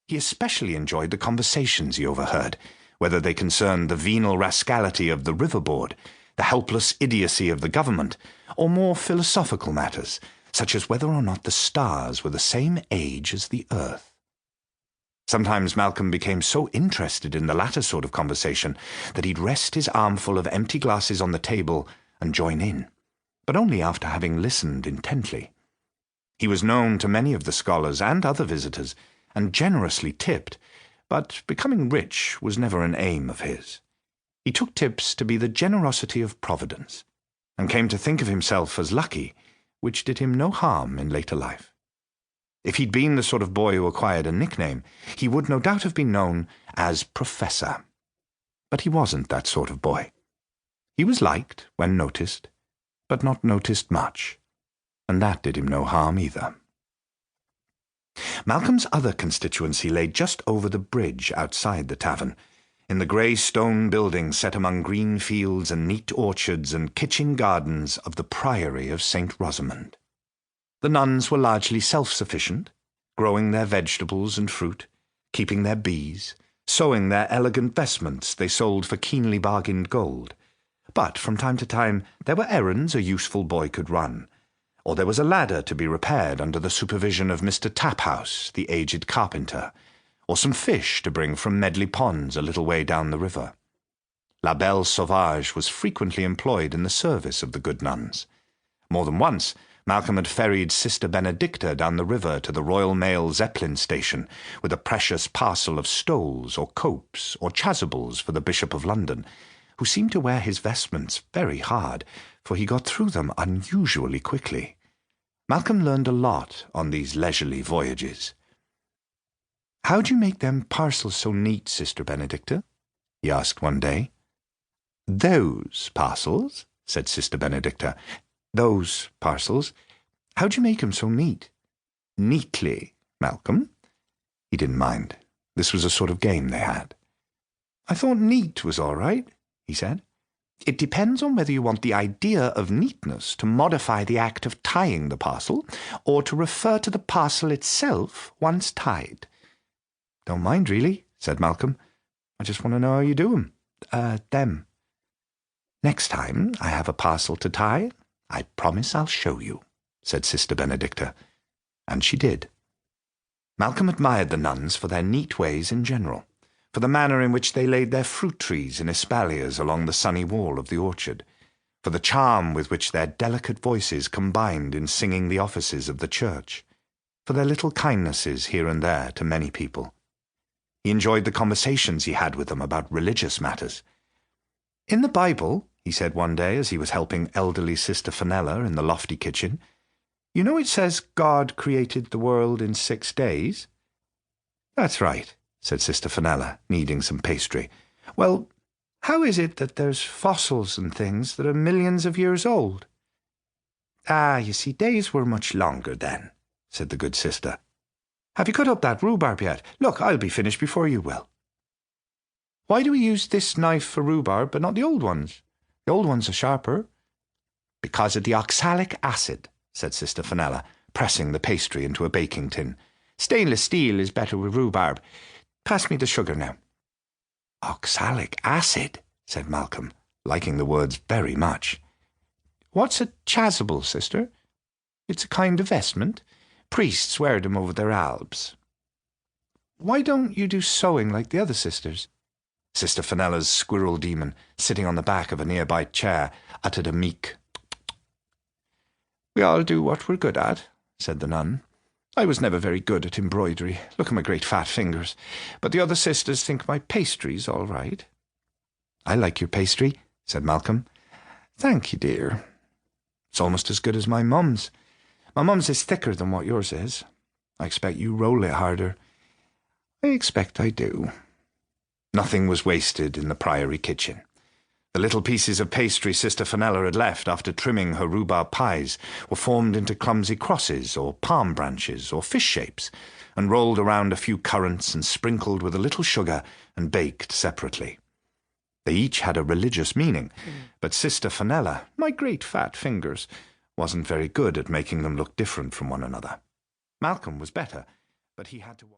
He especially enjoyed the conversations he overheard, whether they concerned the venal rascality of the river-board, the helpless idiocy of the government, or more philosophical matters, such as whether or not the stars were the same age as the earth. Sometimes Malcolm became so interested in the latter sort of conversation that he'd rest his armful of empty glasses on the table and join in, but only after having listened intently. He was known to many of the scholars and other visitors, and generously tipped, but becoming rich was never an aim of his. He took tips to be the generosity of Providence, and came to think of himself as lucky, which did him no harm in later life. If he'd been the sort of boy who acquired a nickname, he would no doubt have been known as Professor. But he wasn't that sort of boy. He was liked when noticed, but not noticed much, and that did him no harm either. Malcolm's other constituency lay just over the bridge outside the tavern, in the grey stone building set among green fields and neat orchards and kitchen gardens of the Priory of St. Rosamond. The nuns were largely self-sufficient, growing their vegetables and fruit, keeping their bees, sewing their elegant vestments they sold for keenly bargained gold. But from time to time there were errands a useful boy could run, or there was a ladder to be repaired under the supervision of Mr. Taphouse, the aged carpenter, or some fish to bring from Medley Ponds a little way down the river. La Belle Sauvage was frequently employed in the service of the good nuns. More than once Malcolm had ferried Sister Benedicta down the river to the Royal Mail Zeppelin station with a precious parcel of stoles or copes or chasubles for the Bishop of London, who seemed to wear his vestments very hard, for he got through them unusually quickly. Malcolm learned a lot on these leisurely voyages. "How do you make them parcels so neat, Sister Benedicta?" he asked one day. "Those parcels," said Sister Benedicta. "Those parcels. How do you make 'em so neat?" "Neatly, Malcolm." He didn't mind. This was a sort of game they had. "I thought neat was all right," he said. "It depends on whether you want the idea of neatness to modify the act of tying the parcel, or to refer to the parcel itself once tied." "Don't mind, really," said Malcolm. "I just want to know how you do 'em. Them. Next time I have a parcel to tie, I promise I'll show you," said Sister Benedicta. And she did. Malcolm admired the nuns for their neat ways in general, for the manner in which they laid their fruit trees in espaliers along the sunny wall of the orchard, for the charm with which their delicate voices combined in singing the offices of the church, for their little kindnesses here and there to many people. He enjoyed the conversations he had with them about religious matters. "In the Bible," he said one day as he was helping elderly Sister Fenella in the lofty kitchen, "you know it says God created the world in 6 days?" "That's right," said Sister Fenella, kneading some pastry. "Well, how is it that there's fossils and things that are millions of years old?" "Ah, you see, days were much longer then," said the good sister. "Have you cut up that rhubarb yet? Look, I'll be finished before you will." "Why do we use this knife for rhubarb but not the old ones? The old ones are sharper." "Because of the oxalic acid," said Sister Fenella, pressing the pastry into a baking tin. "Stainless steel is better with rhubarb. Pass me the sugar now." "Oxalic acid," said Malcolm, liking the words very much. "What's a chasuble, sister?" "It's a kind of vestment. Priests wear them over their albs." "Why don't you do sewing like the other sisters?" Sister Fenella's squirrel demon, sitting on the back of a nearby chair, uttered a meek "tsk-tsk-tsk." "We all do what we're good at," said the nun. "I was never very good at embroidery. Look at my great fat fingers. But the other sisters think my pastry's all right." "I like your pastry," said Malcolm. "Thank you, dear. It's almost as good as my mum's. My mum's is thicker than what yours is. I expect you roll it harder." "I expect I do." Nothing was wasted in the Priory kitchen. The little pieces of pastry Sister Fenella had left after trimming her rhubarb pies were formed into clumsy crosses or palm branches or fish shapes, and rolled around a few currants and sprinkled with a little sugar and baked separately. They each had a religious meaning, but Sister Fenella, my great fat fingers, wasn't very good at making them look different from one another. Malcolm was better, but he had to